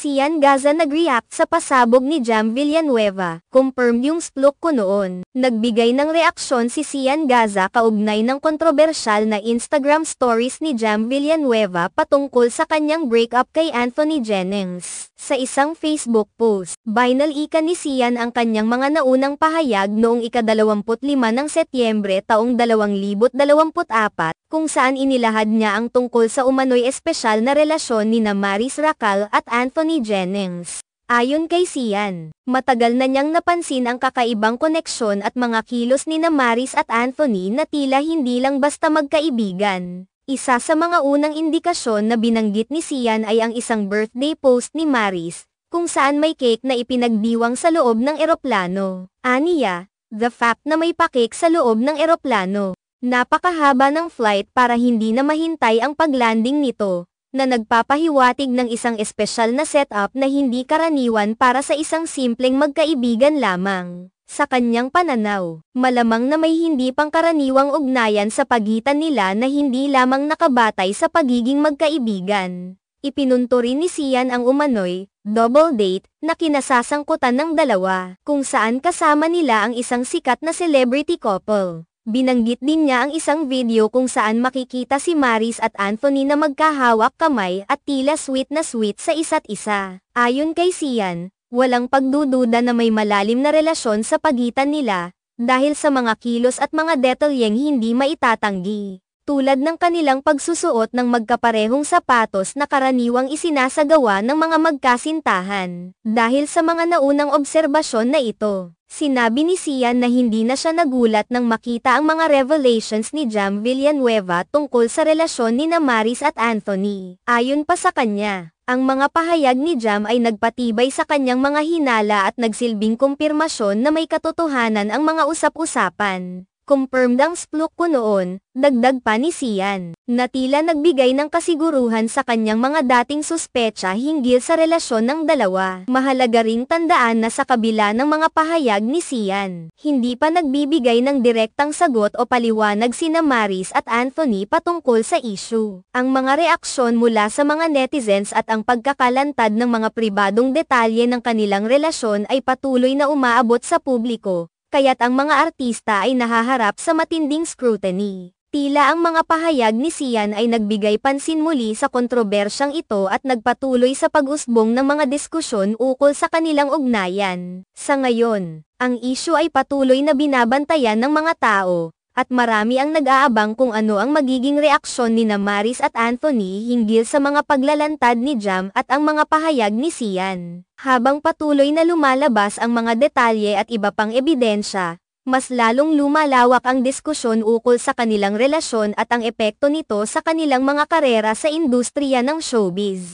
Sian Gaza nag-react sa pasabog ni Jam Villanueva. Confirmed yung splok ko noon. Nagbigay ng reaksyon si Sian Gaza kaugnay ng kontrobersyal na Instagram stories ni Jam Villanueva patungkol sa kanyang breakup kay Anthony Jennings. Sa isang Facebook post, binalika ni Sian ang kanyang mga naunang pahayag noong ika-25 ng Setyembre taong 2024, kung saan inilahad niya ang tungkol sa umano'y espesyal na relasyon ni Maris Racal at Anthony Jennings. Ayon kay Sian, matagal na niyang napansin ang kakaibang koneksyon at mga kilos ni Maris at Anthony na tila hindi lang basta magkaibigan. Isa sa mga unang indikasyon na binanggit ni Sian ay ang isang birthday post ni Maris, kung saan may cake na ipinagdiwang sa loob ng eroplano. Aniya, the fact na may pa-cake sa loob ng eroplano. Napakahaba ng flight para hindi na mahintay ang paglanding nito, na nagpapahiwatig ng isang espesyal na setup na hindi karaniwan para sa isang simpleng magkaibigan lamang. Sa kanyang pananaw, malamang na may hindi pangkaraniwang ugnayan sa pagitan nila na hindi lamang nakabatay sa pagiging magkaibigan. Ipinunto rin ni Sian ang umano'y double date na kinasasangkutan ng dalawa, kung saan kasama nila ang isang sikat na celebrity couple. Binanggit din niya ang isang video kung saan makikita si Maris at Anthony na magkahawak kamay at tila sweet sa isa't isa. Ayon kay Sian, walang pagdududa na may malalim na relasyon sa pagitan nila, dahil sa mga kilos at mga detalyeng hindi maitatanggi. Tulad ng kanilang pagsusuot ng magkaparehong sapatos na karaniwang isinasagawa ng mga magkasintahan. Dahil sa mga naunang obserbasyon na ito, sinabi ni Sian na hindi na siya nagulat nang makita ang mga revelations ni Jam Villanueva tungkol sa relasyon ni Maris at Anthony. Ayon pa sa kanya, ang mga pahayag ni Jam ay nagpatibay sa kanyang mga hinala at nagsilbing kumpirmasyon na may katotohanan ang mga usap-usapan. Confirmed ang splok ko noon, dagdag pa ni Sian, na tila nagbigay ng kasiguruhan sa kanyang mga dating suspecha hinggil sa relasyon ng dalawa. Mahalaga ring tandaan na sa kabila ng mga pahayag ni Sian, hindi pa nagbibigay ng direktang sagot o paliwanag sina Maris at Anthony patungkol sa issue. Ang mga reaksyon mula sa mga netizens at ang pagkakalantad ng mga pribadong detalye ng kanilang relasyon ay patuloy na umaabot sa publiko, kaya't ang mga artista ay nahaharap sa matinding scrutiny. Tila ang mga pahayag ni Sian ay nagbigay pansin muli sa kontrobersyang ito at nagpatuloy sa pag-usbong ng mga diskusyon ukol sa kanilang ugnayan. Sa ngayon, ang issue ay patuloy na binabantayan ng mga tao, at marami ang nag-aabang kung ano ang magiging reaksyon ni Maris at Anthony hinggil sa mga paglalantad ni Jam at ang mga pahayag ni Sian. Habang patuloy na lumalabas ang mga detalye at iba pang ebidensya, mas lalong lumalawak ang diskusyon ukol sa kanilang relasyon at ang epekto nito sa kanilang mga karera sa industriya ng showbiz.